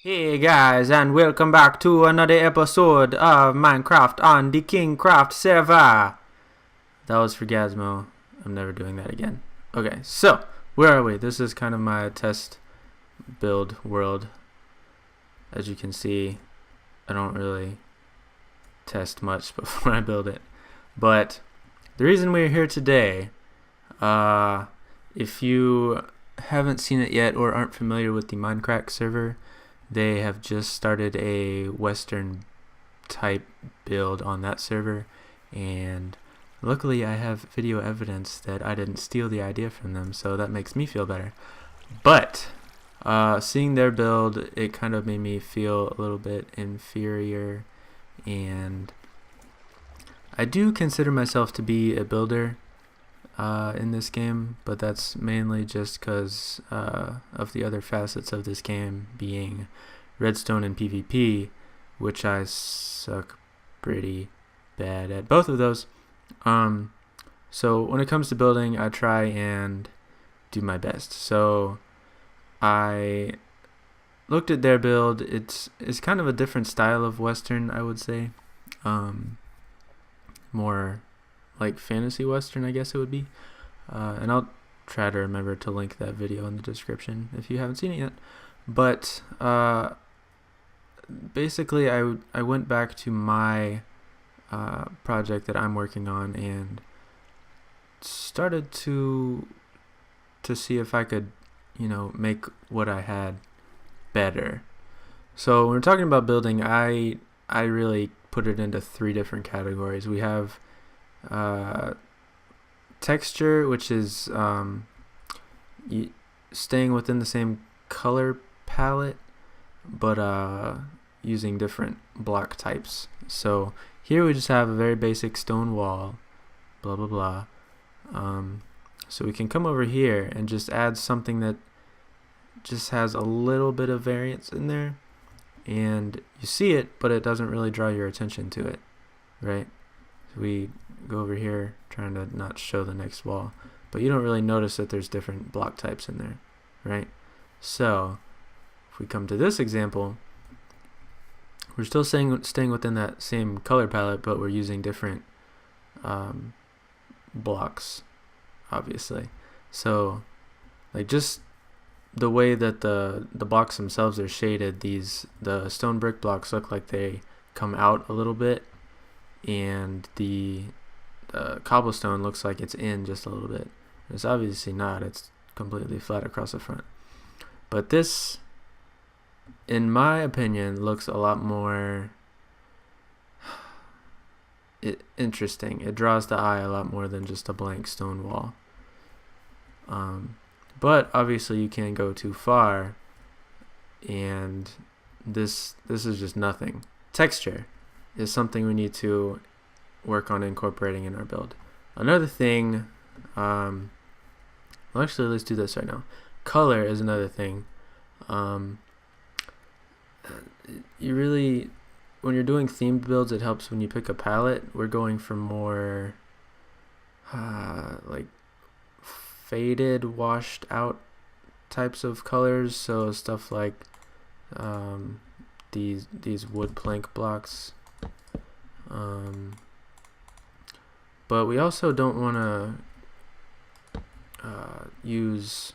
Hey guys, and welcome back to another episode of Minecraft on the KingKraft server. That was for Gazmo. I'm never doing that again. Okay, so where are we? This is kind of my test build world. As you can see, I don't really test much before I build it. But the reason we're here today, if you haven't seen it yet or aren't familiar with the Minecraft server, they have just started a Western type build on that server, and luckily I have video evidence that I didn't steal the idea from them, so that makes me feel better. But seeing their build, it kind of made me feel a little bit inferior, and I do consider myself to be a builder in this game, but that's mainly just because of the other facets of this game being redstone and PvP, which I suck pretty bad at both of those. So when it comes to building, I try and do my best. So I looked at their build. It's kind of a different style of Western, I would say. More like fantasy Western, I guess it would be. And I'll try to remember to link that video in the description if you haven't seen it yet. But basically I went back to my project that I'm working on and started to see if I could, make what I had better. So when we're talking about building, I really put it into 3 different categories. We have texture, which is staying within the same color palette, but using different block types. So here we just have a very basic stone wall, blah blah blah. So we can come over here and just add something that just has a little bit of variance in there, and you see it, but it doesn't really draw your attention to it, right? So we go over here, trying to not show the next wall, but you don't really notice that there's different block types in there, right? So if we come to this example, we're still staying within that same color palette, but we're using different blocks, obviously. So like just the way that the blocks themselves are shaded, the stone brick blocks look like they come out a little bit, and the cobblestone looks like it's in just a little bit. It's obviously not. It's completely flat across the front. But this, in my opinion, looks a lot more interesting. It draws the eye a lot more than just a blank stone wall. But obviously you can't go too far, and this is just nothing. Texture is something we need to work on incorporating in our build. Another thing, well, actually let's do this right now. Color is another thing. You really, when you're doing themed builds, it helps when you pick a palette. We're going for more like faded, washed out types of colors, so stuff like these wood plank blocks. But we also don't want to use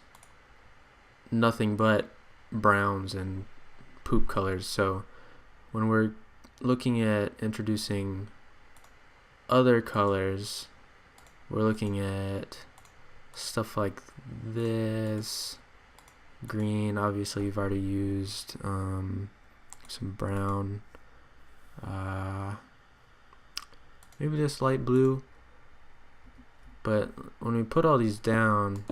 nothing but browns and poop colors. So when we're looking at introducing other colors, we're looking at stuff like this. Green, obviously you've already used. Some brown, maybe just light blue. But when we put all these down,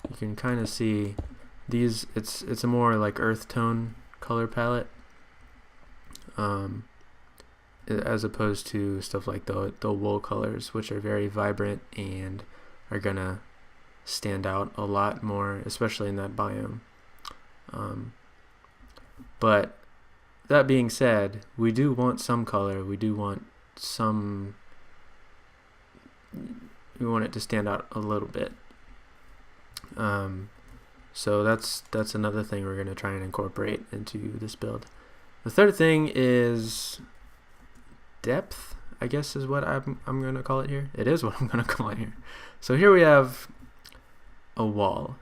you can kind of see these. It's a more like earth tone color palette, as opposed to stuff like the wool colors, which are very vibrant and are gonna stand out a lot more, especially in that biome. But that being said, we do want some color. We want it to stand out a little bit. So that's another thing we're going to try and incorporate into this build. The third thing is depth, I guess is what I'm going to call it here. It is what I'm going to call it here. So here we have a wall.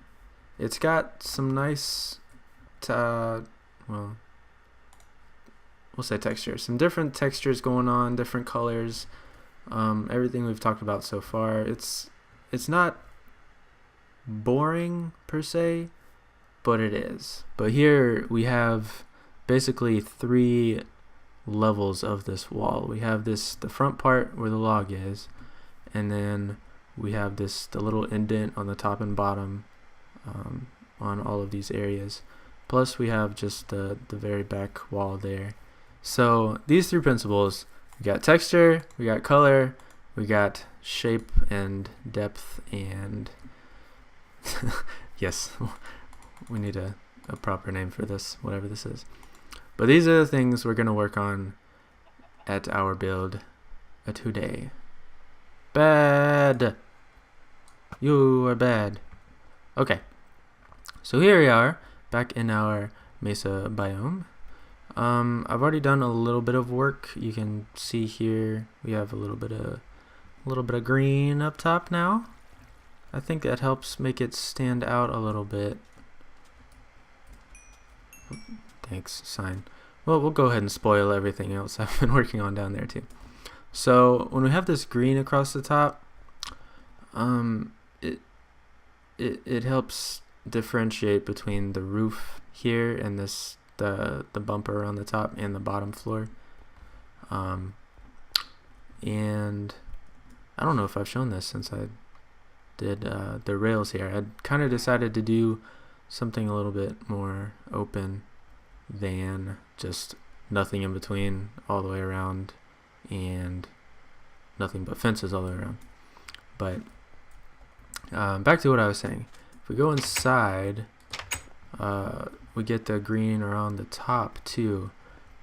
It's got some nice, well, we'll say texture. Some different textures going on, different colors. Everything we've talked about so far. It's not boring per se, but it is. But here we have basically 3 levels of this wall. We have the front part where the log is, and then we have the little indent on the top and bottom on all of these areas. Plus we have just the very back wall there. So these 3 principles, we got texture, we got color, we got shape and depth, and yes, we need a proper name for this, whatever this is. But these are the things we're going to work on at our build today. Bad! You are bad. Okay, so here we are, back in our mesa biome. I've already done a little bit of work. You can see here we have a little bit of green up top now. I think that helps make it stand out a little bit. Thanks, sign. Well, we'll go ahead and spoil everything else I've been working on down there too. So when we have this green across the top, it helps differentiate between the roof here and the bumper on the top and the bottom floor. And I don't know if I've shown this since I did the rails here. I kind of decided to do something a little bit more open than just nothing in between all the way around and nothing but fences all the way around. But back to what I was saying. If we go inside, we get the green around the top too,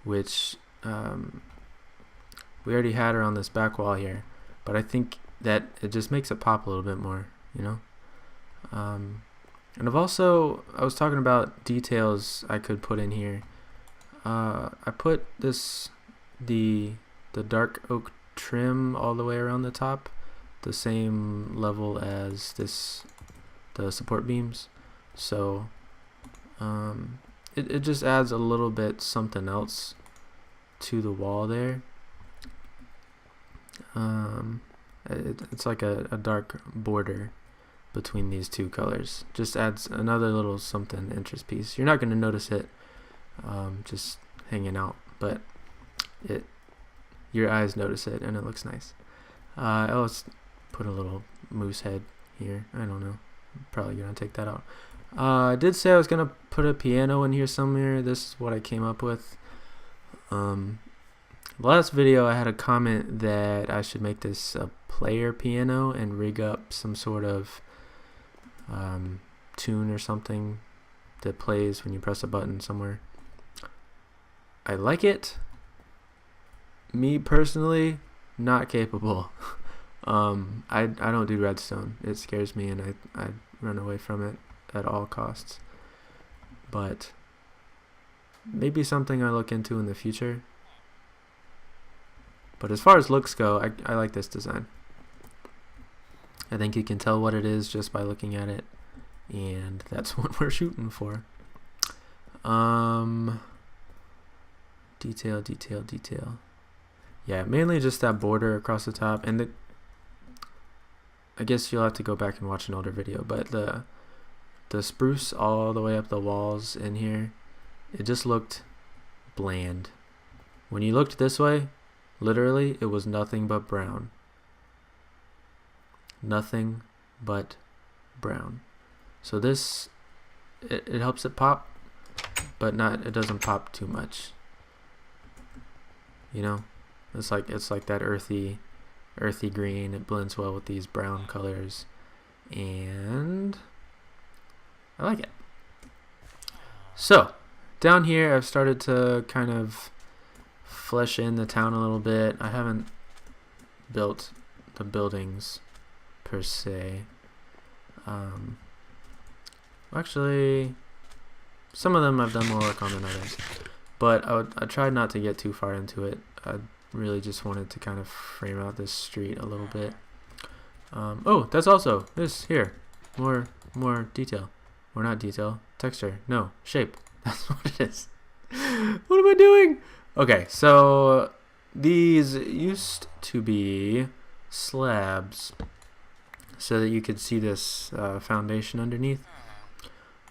which we already had around this back wall here, but I think that it just makes it pop a little bit more, you know. And I was talking about details I could put in here. I put the dark oak trim all the way around the top, the same level as the support beams. So it just adds a little bit something else to the wall there. It's like a dark border between these 2 colors. Just adds another little something interest piece. You're not going to notice it just hanging out, but your eyes notice it and it looks nice. I'll just put a little moose head here. I don't know, I'm probably gonna take that out. I did say I was gonna put a piano in here somewhere. This is what I came up with. Last video I had a comment that I should make this a player piano and rig up some sort of tune or something that plays when you press a button somewhere. I like it. Me personally, not capable. I don't do redstone. It scares me and I run away from it at all costs. But maybe something I look into in the future. But as far as looks go, I like this design. I think you can tell what it is just by looking at it, and that's what we're shooting for. Detail. Yeah, mainly just that border across the top, and I guess you'll have to go back and watch an older video, but the spruce all the way up the walls in here, it just looked bland. When you looked this way, literally, it was nothing but brown. Nothing but brown. So this, it helps it pop, but it doesn't pop too much. You know, it's like that earthy green. It blends well with these brown colors, and I like it. So down here, I've started to kind of flesh in the town a little bit. I haven't built the buildings per se. Actually, some of them I've done more work on than others. But I tried not to get too far into it. I really just wanted to kind of frame out this street a little bit. Oh, that's also this here. More detail. Or not detail. Texture. No, shape. That's what it is. What am I doing? Okay, so these used to be slabs so that you could see this foundation underneath.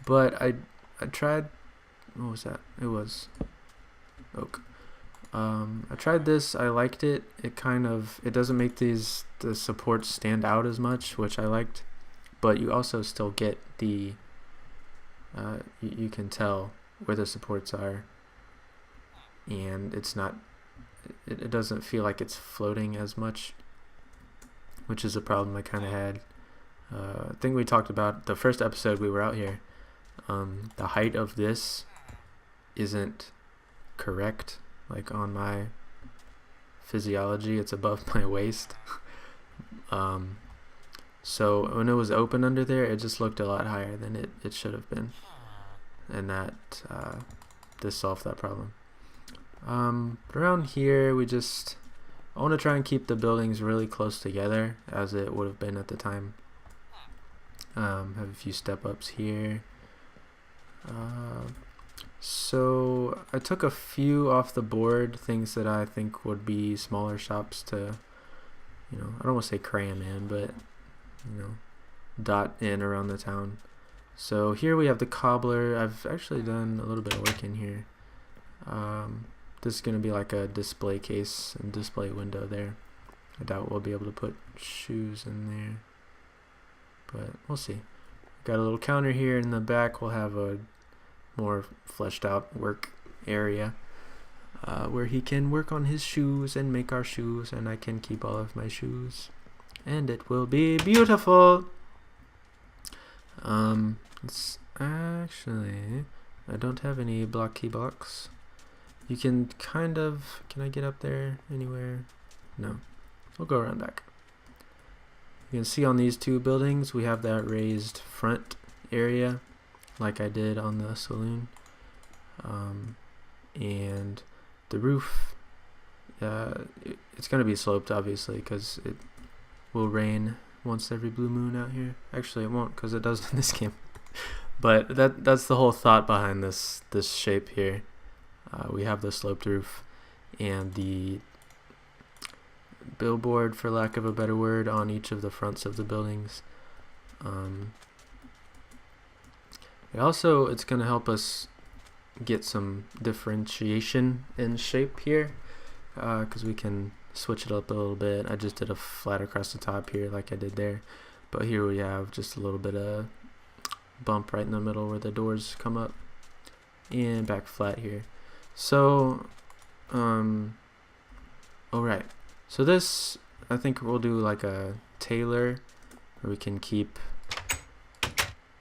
But I tried, what was that? It was oak. I tried this, I liked it. It doesn't make the supports stand out as much, which I liked. But you also still get the, you can tell where the supports are. And it's not, it doesn't feel like it's floating as much, which is a problem I kind of had. I think we talked about the first episode we were out here. The height of this isn't correct, like on my physiology. It's above my waist. So when it was open under there, it just looked a lot higher than it should have been, and that this solved that problem. But around here, I want to try and keep the buildings really close together as it would have been at the time. Have a few step ups here. So I took a few off the board, things that I think would be smaller shops to, I don't want to say cram in, but, dot in around the town. So here we have the cobbler. I've actually done a little bit of work in here. This is going to be like a display case and display window there. I doubt we'll be able to put shoes in there, but we'll see. Got a little counter here in the back. We'll have a more fleshed out work area where he can work on his shoes and make our shoes, and I can keep all of my shoes, and it will be beautiful. It's actually, I don't have any block key blocks. You can can I get up there anywhere? No. We'll go around back. You can see on these two buildings we have that raised front area like I did on the saloon. And the roof, it's going to be sloped obviously because it will rain once every blue moon out here. Actually it won't, because it does in this game. But that's the whole thought behind this shape here. We have the sloped roof and the billboard, for lack of a better word, on each of the fronts of the buildings. It's going to help us get some differentiation in shape here, because we can switch it up a little bit. I just did a flat across the top here like I did there, but here we have just a little bit of bump right in the middle where the doors come up, and back flat here. So alright, so this, I think we'll do like a tailor where we can keep,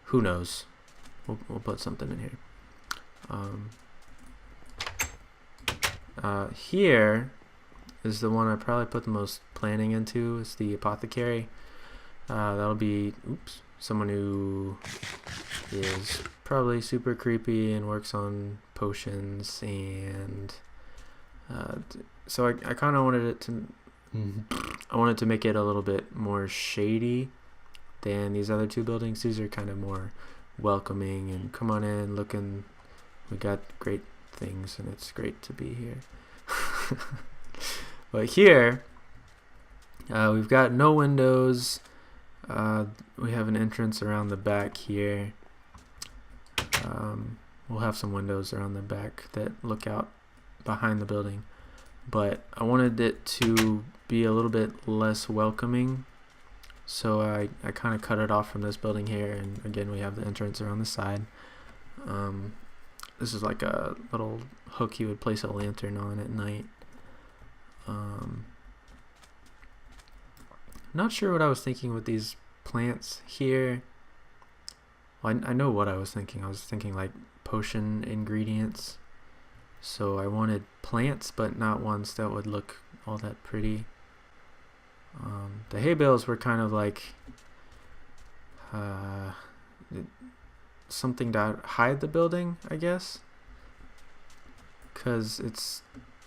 who knows, we'll put something in here. Here is the one I probably put the most planning into, is the apothecary. That'll be, someone who is probably super creepy and works on potions, and so I kind of wanted it to, I wanted to make it a little bit more shady than these other two buildings. These are kind of more welcoming and come on in, looking, we got great things and it's great to be here. But here we've got no windows. We have an entrance around the back here. We'll have some windows around the back that look out behind the building, but I wanted it to be a little bit less welcoming, so I kind of cut it off from this building here, and again we have the entrance around the side. This is like a little hook you would place a lantern on at night. Not sure what I was thinking with these plants here. Well, I know what I was thinking. I was thinking like potion ingredients. So I wanted plants, but not ones that would look all that pretty. The hay bales were kind of like, something to hide the building, I guess. Because it's...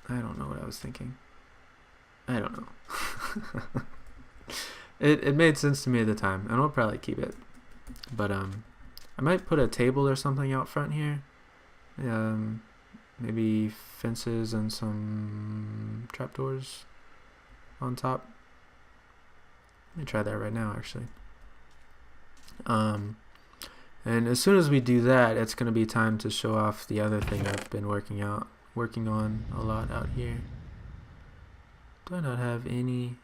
I don't know what I was thinking. I don't know. It made sense to me at the time, and I'll probably keep it. But I might put a table or something out front here. Maybe fences and some trapdoors on top. Let me try that right now, actually. And as soon as we do that, it's going to be time to show off the other thing I've been working on a lot out here. Do I not have any?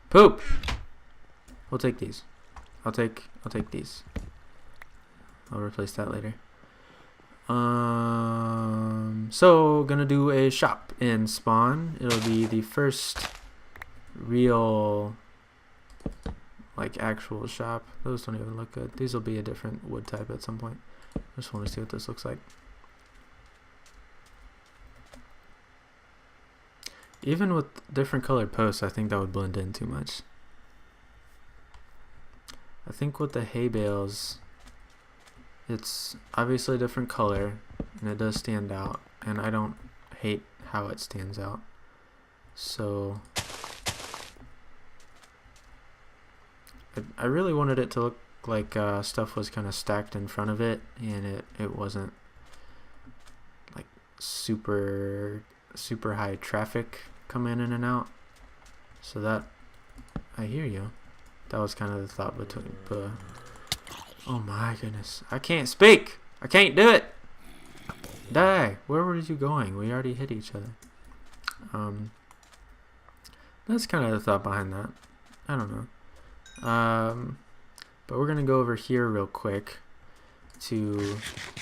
Poop! We'll take these. I'll take these. I'll replace that later. So gonna do a shop in spawn. It'll be the first real, like, actual shop. Those don't even look good. These will be a different wood type at some point. I just want to see what this looks like. Even with different colored posts, I think that would blend in too much. I think with the hay bales, it's obviously a different color, and it does stand out, and I don't hate how it stands out. So I really wanted it to look like stuff was kind of stacked in front of it, and it wasn't like super high traffic coming in and out. So that, I hear you. That was kind of the thought between. Oh my goodness, I can't speak. I can't do it. Die. Where were you going? We already hit each other. That's kind of the thought behind that. I don't know. But we're gonna go over here real quick to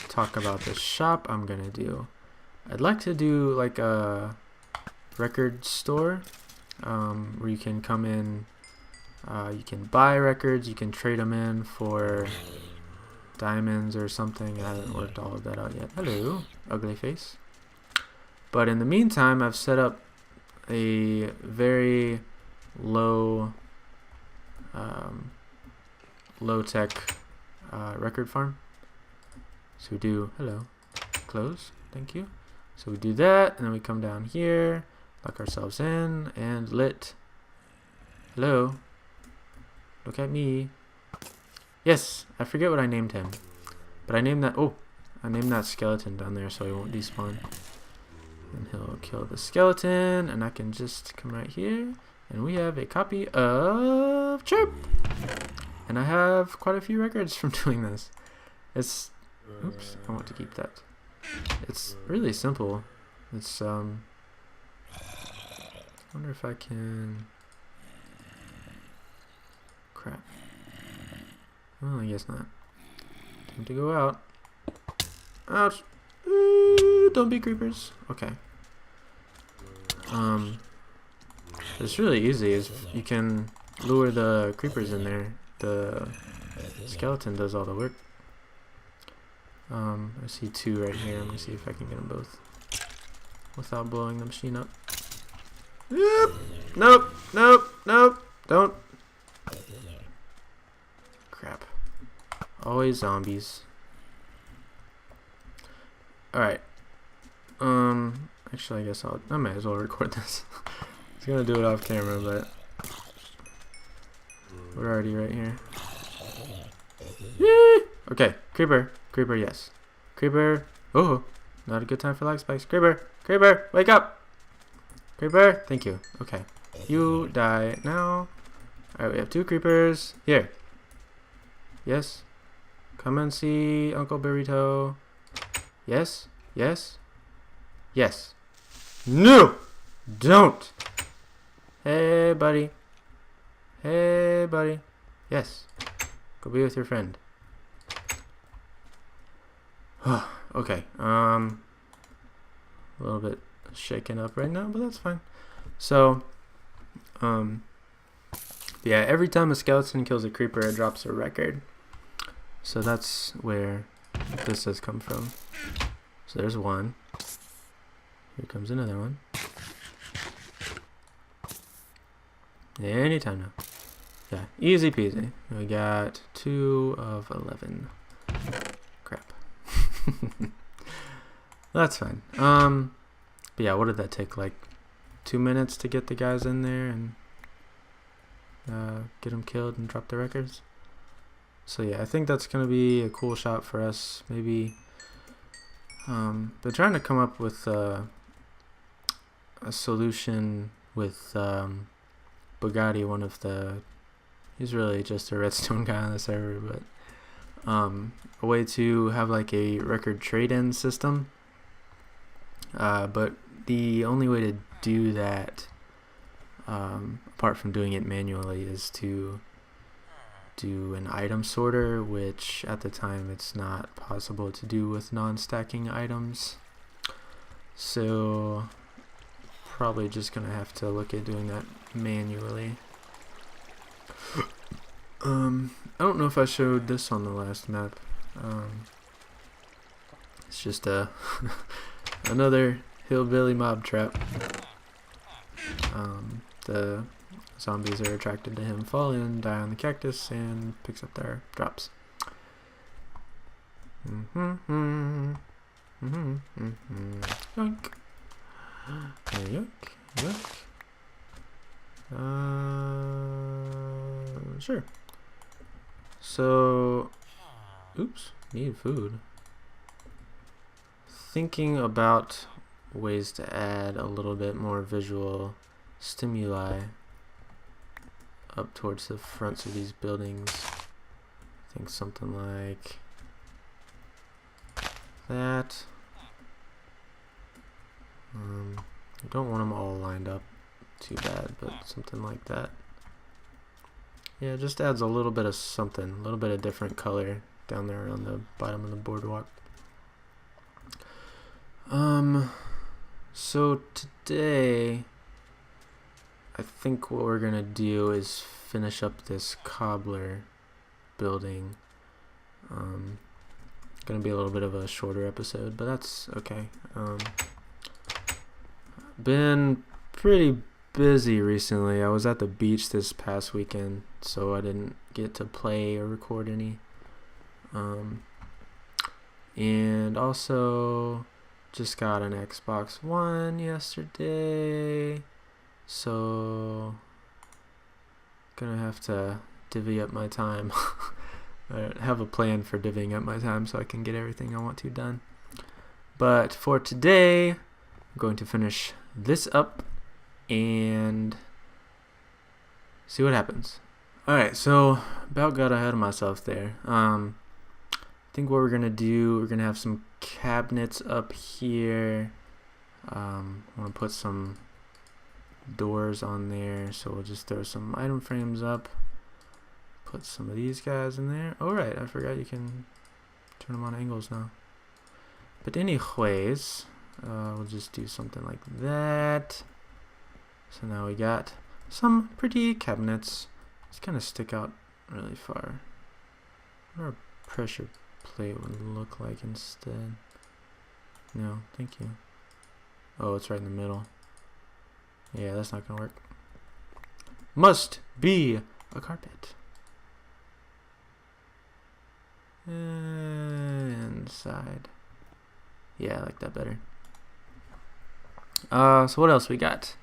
talk about the shop I'm gonna do. I'd like to do like a record store where you can come in, you can buy records, you can trade them in for diamonds or something. I haven't worked all of that out yet. Hello, ugly face. But in the meantime, I've set up a very low tech record farm. So we do, hello, close, thank you. So we do that, and then we come down here, lock ourselves in, and lit. Hello, look at me. Yes, I forget what I named him, but I named that, I named that skeleton down there so he won't despawn. And he'll kill the skeleton, and I can just come right here, and we have a copy of Chirp. And I have quite a few records from doing this. It's, oops, I want to keep that. It's really simple. It's, I wonder if I can, crap. Well, I guess not. Time to go out. Ouch. Ooh, don't be creepers. Okay. It's really easy. Is you can lure the creepers in there. The skeleton does all the work. I see two right here. I'm gonna see if I can get them both without blowing the machine up. Nope. Nope. Nope. Nope. Don't. Crap. Always zombies. Alright. Actually, I guess I might as well record this. I was gonna do it off camera, but we're already right here. Yee! Okay, creeper. Creeper, yes. Creeper. Oh, not a good time for lag spikes. Creeper. Creeper, wake up. Creeper, thank you. Okay. You die now. Alright, we have two creepers. Here. Yes. Come and see Uncle Burrito. Yes. Yes. Yes. No! Don't! Hey, buddy. Hey, buddy. Yes. Go be with your friend. Okay. A little bit shaken up right now, but that's fine. So, yeah, every time a skeleton kills a creeper, it drops a record. So that's where this has come from. So there's one. Here comes another one. Anytime now. Yeah, easy peasy. We got 2 of 11. Crap. That's fine. But yeah, what did that take? Like 2 minutes to get the guys in there and get them killed and drop the records. So yeah, I think that's gonna be a cool shot for us. Maybe. But trying to come up with a solution with Bugatti, one of the. He's really just a redstone guy on the server, but a way to have like a record trade-in system. But the only way to do that, apart from doing it manually, is to do an item sorter, which at the time it's not possible to do with non-stacking items. So probably just gonna have to look at doing that manually. I don't know if I showed this on the last map. It's just another hillbilly mob trap. The zombies are attracted to him, fall in, die on the cactus, and picks up their drops. Yoink. Yoink. Yoink. Sure. So, oops, need food. Thinking about ways to add a little bit more visual stimuli up towards the fronts of these buildings. I think something like that. I don't want them all lined up too bad, but something like that. Yeah, it just adds a little bit of something, a little bit of different color down there on the bottom of the boardwalk. So today, I think what we're gonna do is finish up this cobbler building. Gonna be a little bit of a shorter episode, but that's okay. Been pretty busy recently. I was at the beach this past weekend, so I didn't get to play or record any. And also just got an Xbox One yesterday, so gonna have to divvy up my time. I have a plan for divvying up my time so I can get everything I want to done. But for today, I'm going to finish this up and see what happens. Alright, so about got ahead of myself there. I think what we're gonna do, we're gonna have some cabinets up here. I want to put some doors on there, so we'll just throw some item frames up. Put some of these guys in there. Oh right, I forgot you can turn them on angles now. But anyways, we'll just do something like that. So now we got some pretty cabinets. Let's kind of stick out really far. What our pressure plate would look like instead. No, thank you. Oh, it's right in the middle. Yeah, that's not gonna work. Must be a carpet. Inside. Yeah, I like that better. So what else we got?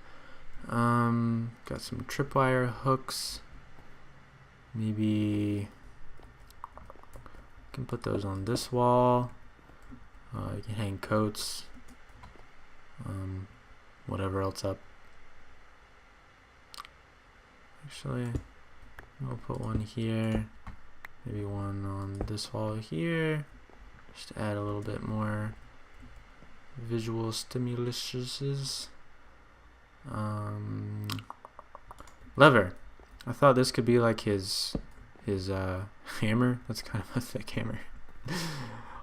Got some tripwire hooks. Maybe can put those on this wall. You can hang coats. Whatever else up. Actually, I'll put one here. Maybe one on this wall here. Just to add a little bit more visual stimuluses. Lever. I thought this could be like his hammer. That's kind of a thick hammer.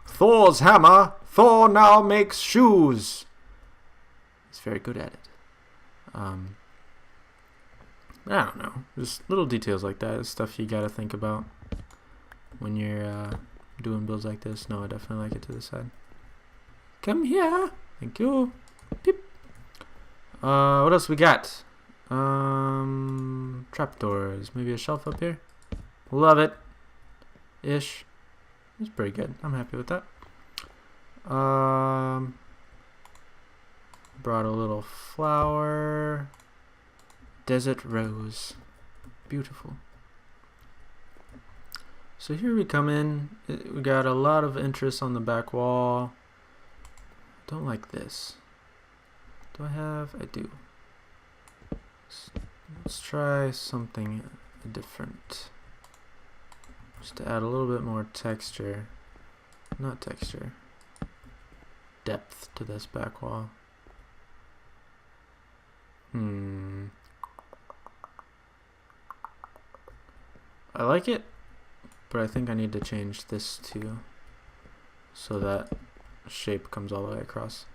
Thor's hammer. Thor now makes shoes. He's very good at it. I don't know. Just little details like that. It's stuff you gotta think about when you're doing builds like this. No, I definitely like it to the side. Come here. Thank you. Beep. What else we got? Trapdoors. Maybe a shelf up here. Love it. ish. It's pretty good. I'm happy with that. Brought a little flower. Desert rose. Beautiful. So here we come in. We got a lot of interest on the back wall. Don't like this. Do I have? I do. Let's try something different. Just to add a little bit more texture. Not texture. Depth to this back wall. I like it, but I think I need to change this too, so that shape comes all the way across.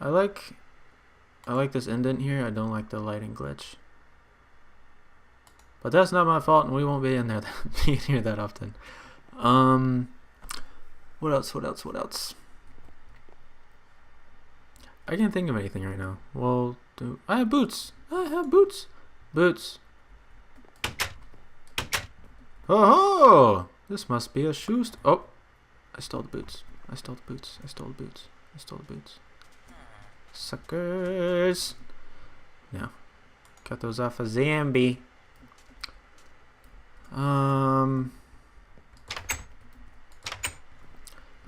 I like this indent here. I don't like the lighting glitch, but that's not my fault, and we won't be in there here that often. What else? I can't think of anything right now. Well, I have boots. Boots. Oh, this must be a shoe store. Oh, I stole the boots. Suckers. No. Got those off of Zambi.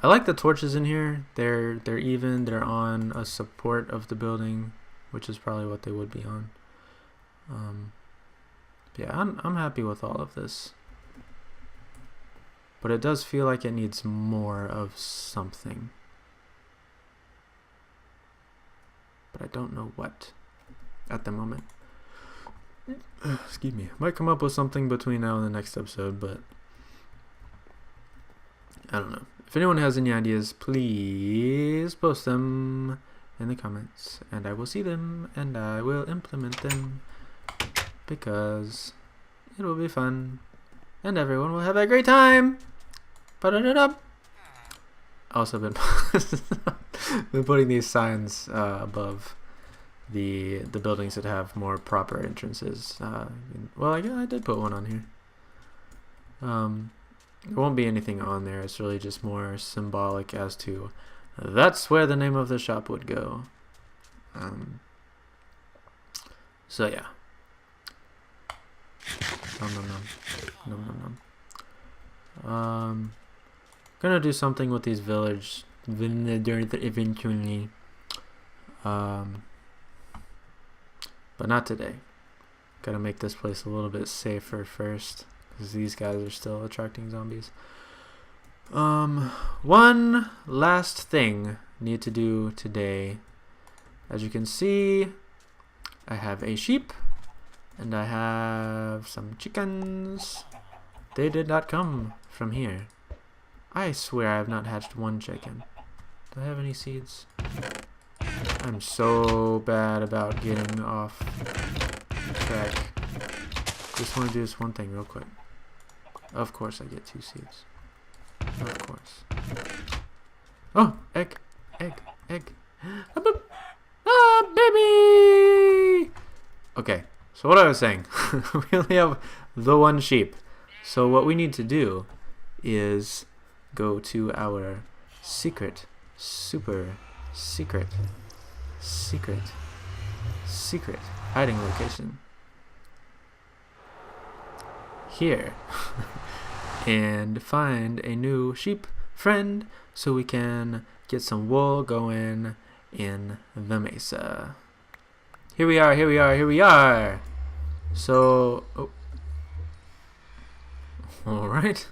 I like the torches in here. They're even. They're on a support of the building, which is probably what they would be on. Yeah, I'm happy with all of this, but it does feel like it needs more of something, but I don't know what at the moment. Excuse me. Might come up with something between now and the next episode, but I don't know. If anyone has any ideas, please post them in the comments, and I will see them and I will implement them, because it will be fun and everyone will have a great time. Also been putting these signs above the buildings that have more proper entrances. Well, I did put one on here. There won't be anything on there. It's really just more symbolic as to that's where the name of the shop would go. So yeah. Gonna do something with these villagers eventually. But not today. Gotta make this place a little bit safer first, because these guys are still attracting zombies. One last thing need to do today. As you can see, I have a sheep and I have some chickens. They did not come from here. I swear I have not hatched one chicken. Do I have any seeds? I'm so bad about getting off track. Just want to do this one thing real quick. Of course I get 2 seeds. Of course. Oh, egg. Ah, baby! Okay, so what I was saying, we only have the 1 sheep. So what we need to do is go to our super secret hiding location here and find a new sheep friend so we can get some wool going in the mesa. Here we are. So, oh. Alright.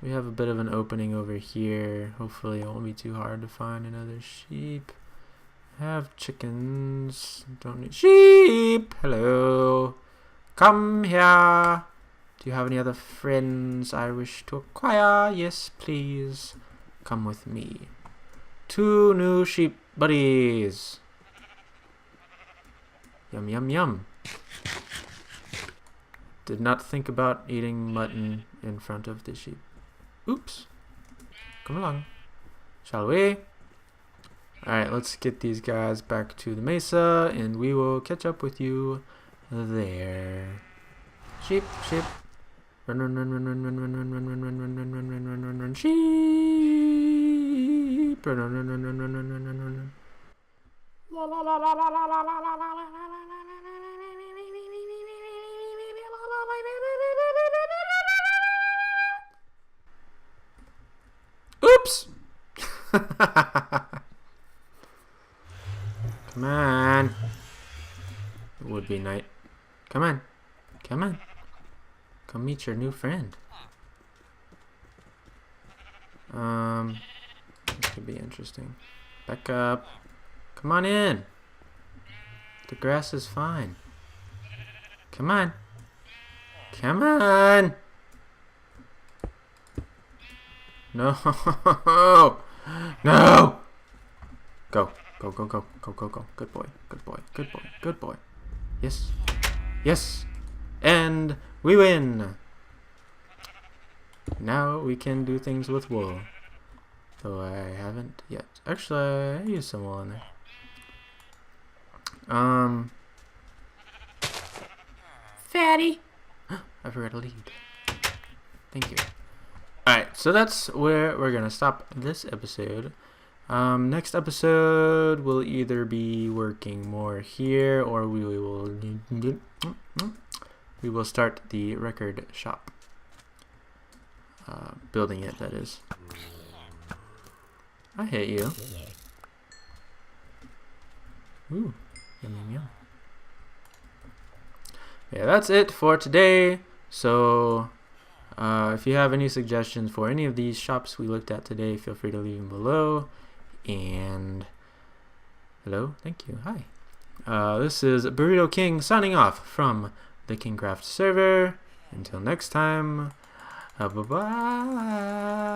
We have a bit of an opening over here. Hopefully it won't be too hard to find another sheep. Have chickens. Don't need sheep. Hello. Come here. Do you have any other friends I wish to acquire? Yes, please. Come with me. 2 new sheep buddies. Yum, yum, yum. Did not think about eating mutton in front of the sheep. Oops. Come along. Shall we? Alright, let's get these guys back to the mesa and we will catch up with you there. Sheep, sheep. Run, run, run, run, run, run, run, run, run, run, run, run, run, run, run, run, run, sheep. Run, run, run, run, run, run, run, run, run, run. Oops! Come on. It would be night. Come on. Come on. Come meet your new friend. This could be interesting. Back up. Come on in. The grass is fine. Come on. Come on. No. No. Go. Go, go, go. Go, go, go. Good boy. Good boy. Good boy. Good boy. Yes. Yes. And we win. Now we can do things with wool. Though I haven't yet. Actually, I used some wool in there. Fatty. I forgot to lead. Thank you. Alright, so that's where we're gonna stop this episode. Next episode will either be working more here, or we will start the record shop. Building it, that is. I hate you. Ooh, yum yum yum. Yeah, that's it for today. So, if you have any suggestions for any of these shops we looked at today, feel free to leave them below. And hello, thank you, hi. This is Burrito King signing off from the KingKraft server. Until next time, bye bye.